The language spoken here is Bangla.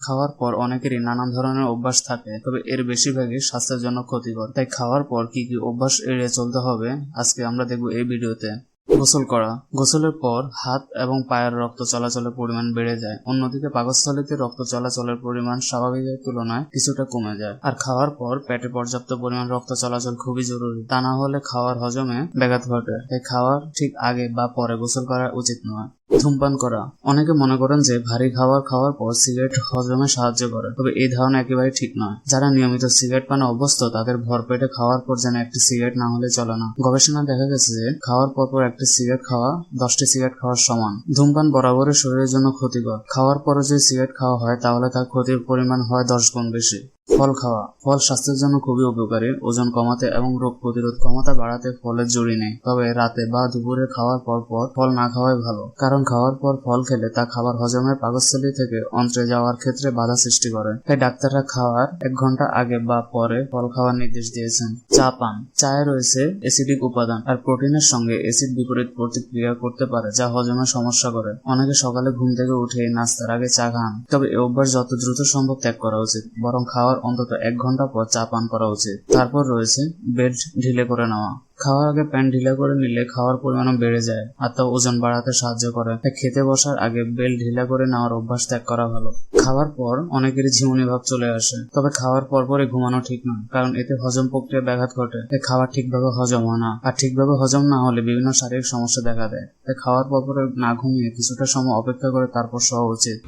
খাওয়ার পর অনেকেরই নানান ধরনের অভ্যাস থাকে, তবে এর বেশিরভাগই স্বাস্থ্যের জন্য ক্ষতিকর। তাই খাওয়ার পর কি কি অভ্যাস এড়িয়ে চলতে হবে আজকে আমরা দেখব এই ভিডিওতে। গোসল করা। গোসলের পর হাত এবং পায়ের রক্ত চলাচলের পরিমাণ বেড়ে যায়, অন্যদিকে পাকস্থলীতে রক্ত চলাচলের পরিমাণ স্বাভাবিকের তুলনায় কিছুটা কমে যায়। আর খাওয়ার পর পেটে পর্যাপ্ত পরিমাণ রক্ত চলাচল খুবই জরুরি, তা না হলে খাওয়ার হজমে ব্যাঘাত ঘটে। তাই খাওয়ার ঠিক আগে বা পরে গোসল করা উচিত নয়। ধূমপান করা। অনেকে মনে করেন যে ভারী খাবার খাওয়ার পর সিগারেট হজমে সাহায্য করে, তবে এই ধারণা একেবারে ঠিক নয়। যারা নিয়মিত সিগারেট পানে অভ্যস্ত তাদের ভরপেটে খাওয়ার পর যেন একটি সিগারেট না হলে চলে না। গবেষণায় দেখা গেছে যে খাওয়ার পর একটি সিগারেট খাওয়া 10টি সিগারেট খাওয়ার সমান। ধূমপান বরাবরই শরীরের জন্য ক্ষতিকর। খাওয়ার পরে যদি সিগারেট খাওয়া হয় তাহলে তার ক্ষতির পরিমাণ হয় 10 গুণ বেশি। ফল খাওয়া। ফল স্বাস্থ্যের জন্য খুবই উপকারী। ওজন কমাতে এবং রোগ প্রতিরোধ ক্ষমতা বাড়াতে ফলের জুড়ি নেই, তবে রাতে বা দুপুরে খাওয়ার পর ফল না খাওয়াই ভালো, কারণ খাওয়ার পর ফল খেলে তা খাবার হজমের পাকস্থলী থেকে অন্ত্রে যাওয়ার ক্ষেত্রে বাধা সৃষ্টি করে। তাই ডাক্তাররা খাওয়ার 1 ঘন্টা আগে বা পরে ফল খাওয়ার নির্দেশ দিয়েছেন। চা পান। চায়ে রয়েছে অ্যাসিডিক উপাদান, আর প্রোটিনের সঙ্গে অ্যাসিড বিপরীত প্রতিক্রিয়া করতে পারে, যা হজমের সমস্যা করে। অনেকে সকালে ঘুম থেকে উঠে নাস্তার আগে চা খান, তবে এই অভ্যাস যত দ্রুত সম্ভব ত্যাগ করা উচিত, বরং খাওয়ার অন্তত 1 ঘন্টা পর চা পান করা উচিত। তারপর রয়েছে বেল্ট ঢিলে করে নেওয়া। খাওয়ার আগে প্যান্ট ঢিলা করে নিলে খাওয়ার পরিমাণও বেড়ে যায়, আর তা ওজন বাড়াতে সাহায্য করে। তাই খেতে বসার আগে বেল্ট ঢিলা করে নেওয়ার অভ্যাস ত্যাগ করা ভালো। খাওয়ার পর অনেকেরই ঝিমুনি ভাব চলে আসে, তবে খাওয়ার পরই ঘুমানো ঠিক নয়, কারণ এতে হজম প্রক্রিয়া ব্যাঘাত ঘটে। তাই খাবার ঠিকভাবে হজম হয় না, আর ঠিকভাবে হজম না হলে বিভিন্ন শারীরিক সমস্যা দেখা দেয়। তাই খাওয়ার পর না ঘুমিয়ে কিছুটা সময় অপেক্ষা করে তারপর শোয়া উচিত।